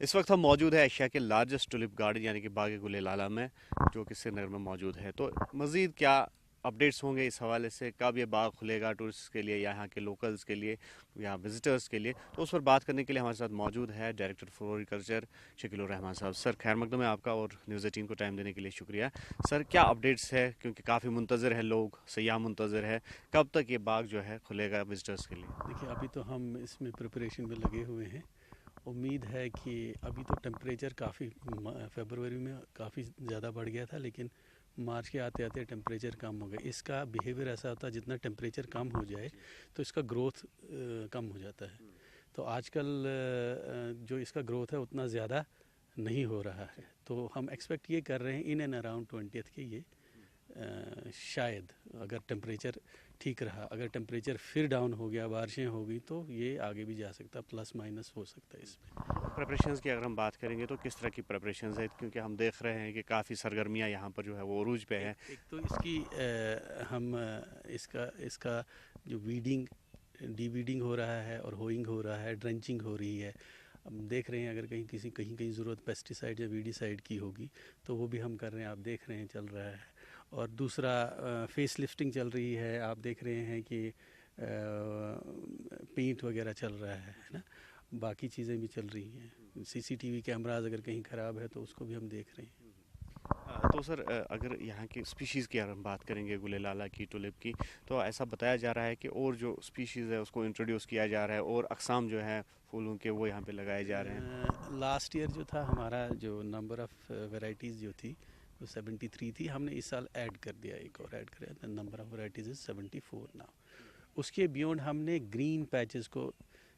इस वक्त हम मौजूद है एशिया के लार्जेस्ट टुलिप गार्डन यानी कि बाग गुल लाला में, जो कि श्रीनगर में मौजूद है। तो मज़ीद क्या अपडेट्स होंगे इस हवाले से, कब ये बाग खुलेगा टूरिस्ट के लिए, यहाँ के लोकल्स के लिए या विजिटर्स के लिए, तो उस पर बात करने के लिए हमारे साथ मौजूद है डायरेक्टर फ्लोरिकल्चर शकीलुर रहमान साहब। सर खैर मकदम है आपका, और न्यूज़ 18 को टाइम देने के लिए शुक्रिया। सर क्या अपडेट्स है, क्योंकि काफ़ी मुंतज़र है लोग, सयाह मुंतज़र है, कब तक ये बाग जो है खुलेगा विजिटर्स के लिए? देखिए, अभी तो हम इसमें प्रिपरेशन में लगे हुए हैं। उम्मीद है कि अभी तो टेम्परेचर काफ़ी फरवरी में काफ़ी ज़्यादा बढ़ गया था, लेकिन मार्च के आते आते टेम्परेचर कम हो गया। इसका बिहेवियर ऐसा होता है, जितना टेम्परेचर कम हो जाए तो इसका ग्रोथ कम हो जाता है। तो आजकल जो इसका ग्रोथ है उतना ज़्यादा नहीं हो रहा है। तो हम एक्सपेक्ट ये कर रहे हैं इन एंड अराउंड 20th के ये शायद, अगर टेम्परेचर ठीक रहा, अगर टेम्परेचर फिर डाउन हो गया, बारिशें हो गई, तो ये आगे भी जा सकता, प्लस माइनस हो सकता है इसमें। प्रिपरेशंस की अगर हम बात करेंगे तो किस तरह की प्रिपरेशंस है, क्योंकि हम देख रहे हैं कि काफ़ी सरगर्मियां यहाँ पर जो है वो अरूज पे हैं। एक तो इसकी हम इसका इसका जो वीडिंग वीडिंग हो रहा है और होइंग हो रहा है, ड्रेंचिंग हो रही है। हम देख रहे हैं अगर कहीं कहीं ज़रूरत पेस्टिसाइड या वीडीसाइड की होगी तो वो भी हम कर रहे हैं, आप देख रहे हैं चल रहा है। और दूसरा फेस लिफ्टिंग चल रही है, आप देख रहे हैं कि पेंट वगैरह चल रहा है ना। बाकी चीज़ें भी चल रही हैं, सीसीटीवी कैमराज अगर कहीं ख़राब है तो उसको भी हम देख रहे हैं। तो सर अगर यहाँ की स्पीशीज़ की अगर हम बात करेंगे गुले लाला की, टुलिप की, तो ऐसा बताया जा रहा है कि और जो स्पीशीज़ है उसको इंट्रोड्यूस किया जा रहा है और अकसाम जो है फूलों के वो यहाँ पे लगाए जा रहे हैं। लास्ट ईयर जो था हमारा, जो नंबर ऑफ़ वैरायटीज़ जो थी वो 73 थी। हमने इस साल ऐड कर दिया, एक और ऐड कर दिया, number of varieties is 74 now. उसके बियॉन्ड हमने ग्रीन पैचेस को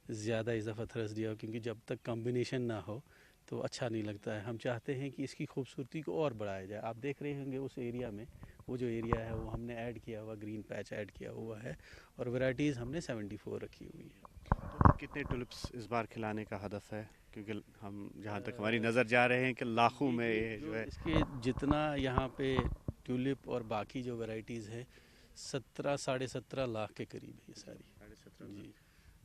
ज़्यादा इजाफा थ्रस दिया, क्योंकि जब तक कॉम्बिनेशन ना हो तो अच्छा नहीं लगता है। हम चाहते हैं कि इसकी खूबसूरती को और बढ़ाया जाए। आप देख रहे होंगे उस एरिया में, वो जो एरिया है वो हमने ऐड किया हुआ, ग्रीन पैच ऐड किया हुआ है, और वैरायटीज़ हमने 74 रखी हुई है। तो कितने टुलिप्स इस बार खिलाने का हदफ है, क्योंकि हम जहाँ तक हमारी नज़र जा रहे हैं कि लाखों ये में जो ये जो जो है। इसके जितना यहाँ पे ट्यूलिप और बाकी जो वैरायटीज़ हैं, 17 साढ़े 17 लाख के करीब है ये सारी। 17.5 लाख। जी।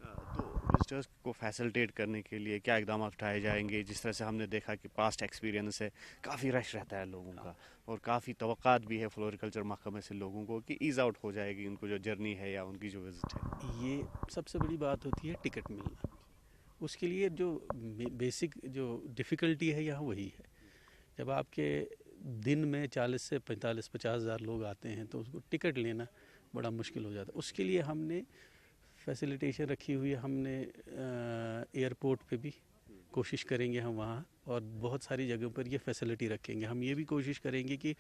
तो विजिटर्स को फैसिलिटेट करने के लिए क्या इकदाम उठाए जाएंगे? जिस तरह से हमने देखा कि पास्ट एक्सपीरियंस है, काफ़ी रश रहता है लोगों का, और काफ़ी तवक्कात भी है फ्लोरिकल्चर महकमे से लोगों को कि ईज़ आउट हो जाएगी उनको जो जर्नी है या उनकी जो विज़िट है। ये सबसे बड़ी बात होती है टिकट मिलना। उसके लिए जो बेसिक जो डिफ़िकल्टी है यहाँ वही है। जब आपके दिन में 40 से 45 50 हज़ार लोग आते हैं तो उसको टिकट लेना बड़ा मुश्किल हो जाता है। उसके लिए हमने फैसिलिटेशन रखी हुई है। हमने एयरपोर्ट पे भी कोशिश करेंगे हम वहाँ, और बहुत सारी जगहों पर ये फैसिलिटी रखेंगे। हम ये भी कोशिश करेंगे कि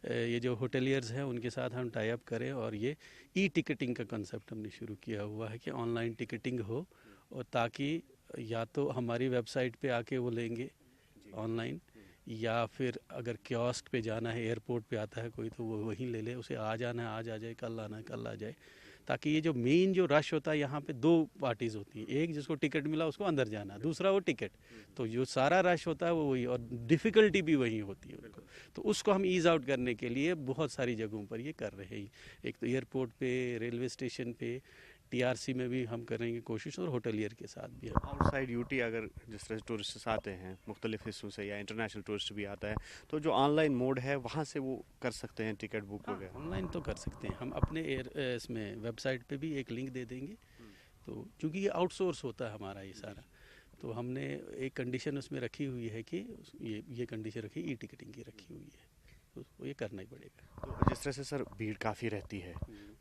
ये जो होटलियर्स हैं उनके साथ हम टाई अप करें, और ये ई टिकटिंग का कंसेप्ट हमने शुरू किया हुआ है कि ऑनलाइन टिकटिंग हो, और ताकि या तो हमारी वेबसाइट पे आके वो लेंगे ऑनलाइन, या फिर अगर कियोस्क पे जाना है, एयरपोर्ट पे आता है कोई तो वो वहीं ले ले, उसे आज आना है आज आ जाए, कल आना है कल आ जाए। ताकि ये जो मेन जो रश होता है यहाँ पे, दो पार्टीज़ होती हैं, एक जिसको टिकट मिला उसको अंदर जाना, दूसरा वो टिकट। तो जो सारा रश होता है वो वही, और डिफ़िकल्टी भी वही होती है उनको। तो उसको हम ईज़ आउट करने के लिए बहुत सारी जगहों पर ये कर रहे हैं। एक तो एयरपोर्ट पे, रेलवे स्टेशन पे, टीआरसी में भी हम करेंगे कोशिश, और होटलियर के साथ भी हम। आउटसाइड यूटी अगर जिस तरह से टूरिस्ट आते हैं मुख्तलिफ हिस्सों से या इंटरनेशनल टूरिस्ट भी आता है, तो जो ऑनलाइन मोड है वहाँ से वो कर सकते हैं टिकट बुक हाँ, वगैरह? ऑनलाइन तो कर सकते हैं हम। अपने इसमें वेबसाइट पे भी एक लिंक दे देंगे। तो चूँकि ये आउटसोर्स होता है हमारा ये सारा, तो हमने एक कंडीशन उसमें रखी हुई है कि ये कंडीशन रखी, ई टिकटिंग की रखी हुई है, तो उसको ये करना ही पड़ेगा। तो जिस तरह से सर भीड़ काफ़ी रहती है,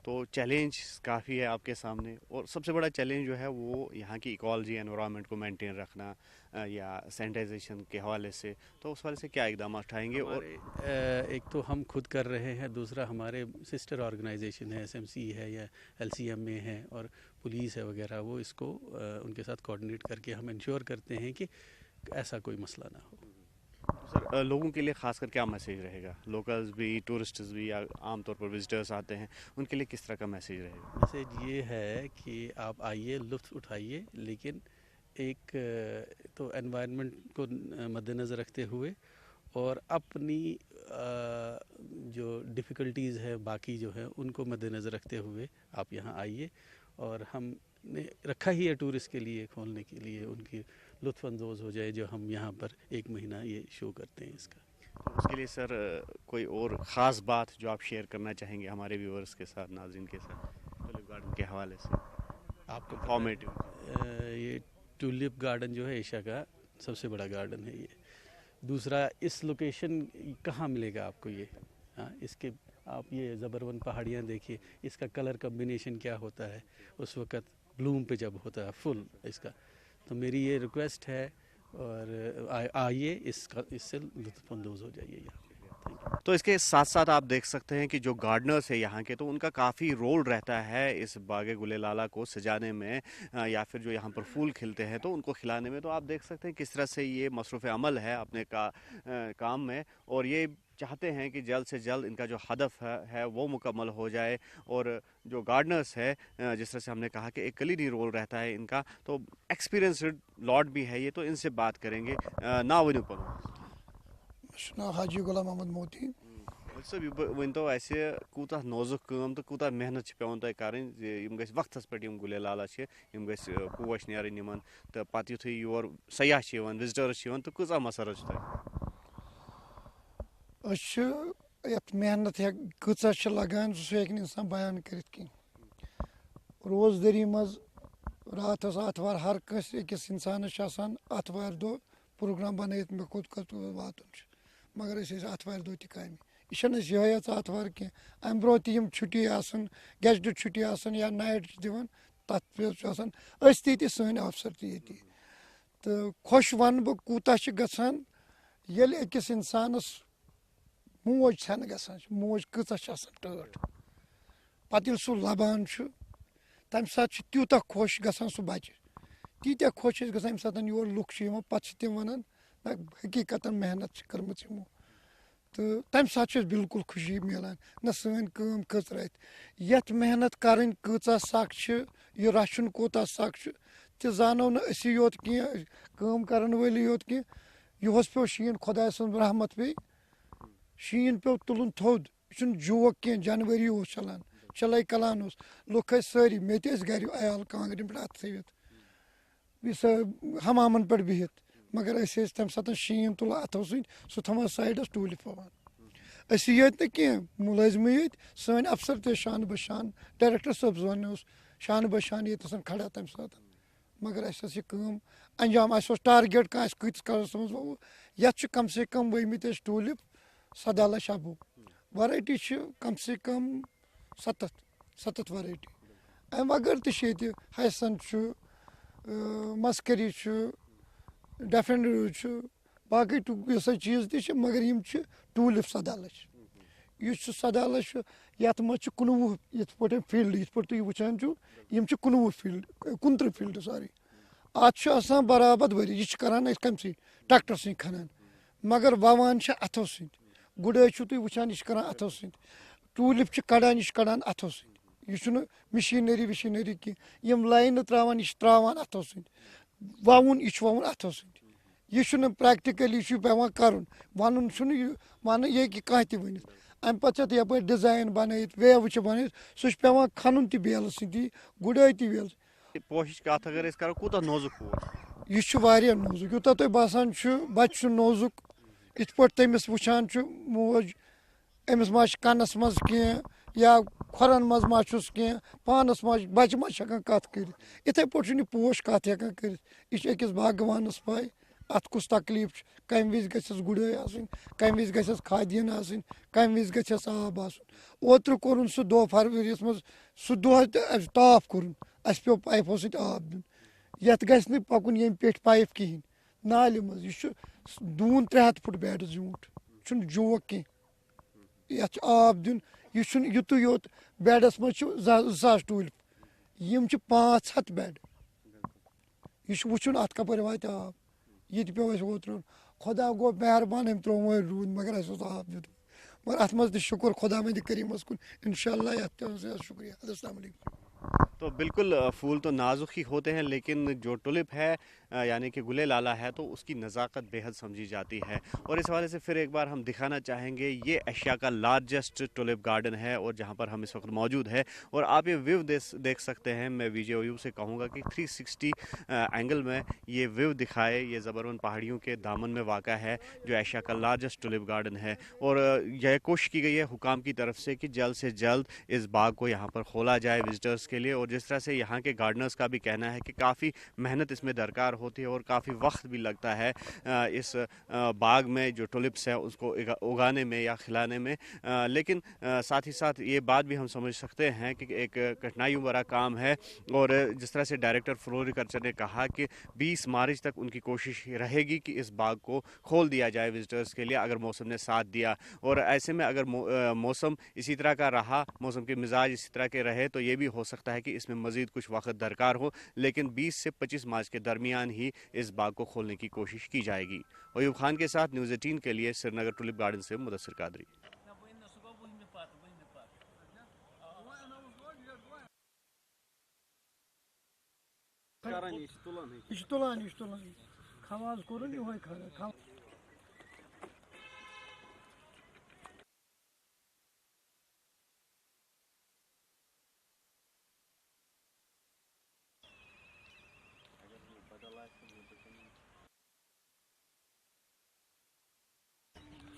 तो चैलेंज काफ़ी है आपके सामने, और सबसे बड़ा चैलेंज जो है वो यहाँ की इकोलॉजी एनवायरनमेंट को मेंटेन रखना, या सैनिटाइजेशन के हवाले से, तो उस वाले से क्या इकदाम उठाएंगे? और हमारे एक तो हम खुद कर रहे हैं, दूसरा हमारे सिस्टर ऑर्गेनाइजेशन है, एसएमसी है या एलसीएमए है और पुलिस है वगैरह, वो इसको उनके साथ कोऑर्डिनेट करके हम इंश्योर करते हैं कि ऐसा कोई मसला ना हो। तो सर लोगों के लिए खासकर क्या मैसेज रहेगा, लोकल्स भी टूरिस्ट्स भी या आमतौर पर विजिटर्स आते हैं, उनके लिए किस तरह का मैसेज रहेगा? मैसेज ये है कि आप आइए, लुत्फ़ उठाइए, लेकिन एक तो एनवायरनमेंट को मद्देनज़र रखते हुए, और अपनी जो डिफ़िकल्टीज़ है बाकी जो है उनको मद्देनज़र रखते हुए आप यहाँ आइए। और हमने रखा ही है टूरिस्ट के लिए, खोलने के लिए, उनकी लुत्फ़ अंदोज़ हो जाए जो हम यहाँ पर 1 महीना ये शो करते हैं इसका। तो उसके लिए सर कोई और ख़ास बात जो आप शेयर करना चाहेंगे हमारे व्यूअर्स के साथ, नाज़रीन के साथ, टुलिप गार्डन के हवाले से आपको फॉर्मेटिव? ये टुलिप गार्डन जो है एशिया का सबसे बड़ा गार्डन है ये। दूसरा, इस लोकेशन कहाँ मिलेगा आपको ये? हाँ, इसके आप ये ज़बरवन पहाड़ियाँ देखिए, इसका कलर कम्बिनेशन क्या होता है उस वक़्त ब्लूम पे जब होता है फुल इसका। तो मेरी ये रिक्वेस्ट है, और आइए इससे लुत्फ़अंदोज़ हो जाइए यहाँ पे। Thank you. तो इसके साथ साथ आप देख सकते हैं कि जो गार्डनर्स है यहाँ के, तो उनका काफ़ी रोल रहता है इस बागे गुले लाला को सजाने में, या फिर जो यहाँ पर फूल खिलते हैं तो उनको खिलाने में। तो आप देख सकते हैं किस तरह से ये मसरूफ़ अमल है अपने काम में, और ये चाहते हैं कि जल्द से जल्द इनका जो हदफ है वो मुकम्मल हो जाए। और जो गार्डनर्स है, जिस तरह से हमने कहा कि एक कलीदी रोल रहता है इनका, तो एक्सपीरियंस्ड लॉट भी है ये, तो इनसे बात करेंगे। ना वन नाव हाजी गुलाम अहमद मोती। वन तो ऐसे कूता नोजुक काम तो कूता मेहनत पेवान तुम करें वक्तस पे गुले लाला पोश नेरन यमन तो पत युथ योर सयाह विजिटर्स तो कूचा मसरत मेहनत कचा लगान सह हे इंसान बयान कर रोजदारी मज रात आतवार हर अकिस इंसानस आतवार दो प्रोग्राम बन मे कोत वात मगर आतवार दो तम यह आतवार कह अम ब्रो तम छुट्टी गेजट छुट्टी या नाइट दिवान तथ पे सन अफसर ती तो खुश वन बह कूता गसान ये अकिस इंसानस मोज छन गसान मोज कचा टट पत सह लबान तम सात तूता खुश गसान सह बच्चे तीत्या खुश गसान यम सात योर लुक पे तम वन हकीकत मेहनत कर्म यमो तो तम सात बिल्कुल खुशी मिलान न सन कम कच रथ यथ मेहनत करें कचा सख यह रचन कोता सख तो जानो न असी योत कम करन वाली योत कह यहस पे शीन खुदा सुन रहमत पे शीन पे तुलन थोद यह जोक कह जनवरी चलान चलै कलान लुक सारी मे गर आयाल कांगरन पे अत थवित हमामन पे बिहित मगर तम सात शीन तुल अथो सह थवान साइडस टूलिप पवान योत न कह मुलाजिम ये सन अफसर ते शान बशान डायरेक्टर साहब वन शान बशान ये खड़ा तम सात मगर यह अंजाम टारगेट कह कत कलस मज ये कम से कम वमत टूलिप 17 लक्ष अबो वैरायटी कम से कम 7 वैरायटी अम बगैर ये हैसन मस्करी डेफेंडर बाकी चीज तह मगर यम टूलिप 17 लक्ष यह 17 लक्ष यथ मज 19 ये फील्ड ये तुम वुचान यम 19 फील्ड 29 फील्ड सॉरी अत बराबर वरी यह करान कम ट्रैक्टर सह खनान मगर ववान अथो सद गुड़ाई तुम वुचान यह करान अथो सद टूलिप कड़ान यह कड़ान अथो सद यह मशीनरी विशीनरी कह यम लाइन त्रावान यह त्रावान अथो सद ववुन यह ववुन अथो सद यह प्रैक्टिकली पेवान कर वन वन ये कि कह वन अम पे यप डिजाइन बन वेव बन सह पेवान खन तह बेल सदी गुड़ाई तह बेल पोश कत अगर करो कूता नोजुक पोश यह नोजुक यूत तुम बसान बच्चे नोजुक इत पे तमिस वुचान मोज अमिस मा कनस मज कह या खुरन मज मा कह पानस मा बच्चे मा कत कर इथे पे पोश कत हेकान कर यह अकिस बागवानस पाए अत कुछ तकलीफ कम विज गस गुड़ाई कम विज गस खादीन कम विज गस आब ओत्र कोर सह दो फरवरी मज सह दह ताफ कोर अस पे पाइपों सत आब दिन ये गस पकुन यम पे पाइप कहें नाल मज यह Doon 300 foot bed jute joke कह ये आब दिन यह युत योत बेडस मज 2,000 टूलिप यम 500 बेड यह वुचन अत कपर वात आब ये पे ओत खुदा गो मेहरबान हम त्रो वो रूद मगर आब दित मगर अत मज शुक्र खुदा मंद करीमस कुन इंशाअल्लाह शुक्रिया। अस्सलाम वालेकुम। तो बिल्कुल फूल तो नाजुक ही होते हैं, लेकिन जो टुलिप है यानी कि गुले लाला है, तो उसकी नज़ाकत बेहद समझी जाती है। और इस हवाले से फिर एक बार हम दिखाना चाहेंगे, ये एशिया का लार्जेस्ट टुलिप गार्डन है और जहाँ पर हम इस वक्त मौजूद है। और आप ये व्यू देख सकते हैं। मैं विजय व्यू से कहूँगा कि 360 एंगल में ये व्यू दिखाए। ये ज़बरवन पहाड़ियों के दामन में वाक़ा है जो एशिया का लार्जेस्ट टुलिप गार्डन है। और यह कोशिश की गई है हुकाम की तरफ से जल्द जल्द इस बाग को यहाँ पर खोला जाए विजिटर्स के लिए। और जिस तरह से यहाँ के गार्डनर्स का भी कहना है कि काफ़ी मेहनत इसमें दरकार होती है और काफ़ी वक्त भी लगता है इस बाग में जो टुलिप्स है उसको उगाने में या खिलाने में। लेकिन साथ ही साथ ये बात भी हम समझ सकते हैं कि एक कठिनाइयों भरा काम है। और जिस तरह से डायरेक्टर फ्लोरिकल्चर ने कहा कि 20 मार्च तक उनकी कोशिश रहेगी कि इस बाग को खोल दिया जाए विजिटर्स के लिए, अगर मौसम ने साथ दिया। और ऐसे में अगर मौसम इसी तरह का रहा, मौसम के मिजाज इसी तरह के रहे, तो ये भी हो सकता है कि इसमें मज़ीद कुछ वक्त दरकार हो। लेकिन 20 से 25 मार्च के दरमियान ही इस बाग को खोलने की कोशिश की जाएगी। अयूब खान के साथ न्यूज़ 18 के लिए श्रीनगर टुलिप गार्डन से मुदस्सिर कादरी। यह तुलान खवाज कोर ये खरा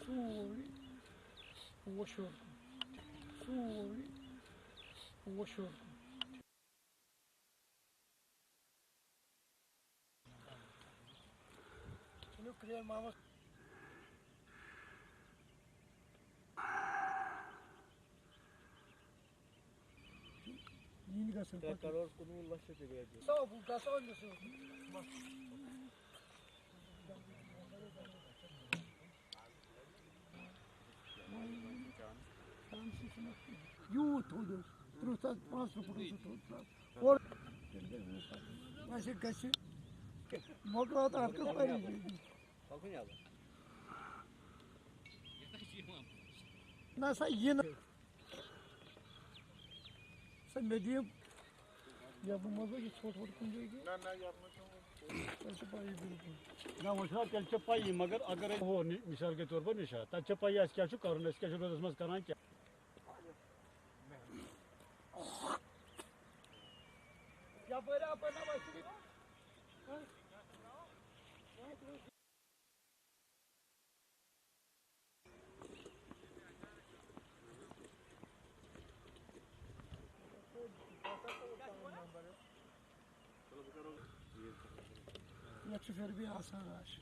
Sorry, wash your sorry, wash your clear mama. Yeni gasın. Karar konu ulaşacak diye. Sağ bu gasa olmasın. Youth oluyor. Trusat pasro trusat. Or Nasıl kaçı? Mokrat arkası var. Kalkın ya. Nasıl yine? Sen medium ya bu moda ki छोट छोट कुंजे की ना yapmayacağım. Nasıl payı bilmiyorum. ना वहाँ तेल पाई मगर अगर हो मिसाल के तौर पर निशा तब पाई क्या कर रोदस मज कर क्या Ya böyle yapana başlıyor. Ya şoför bir asan var.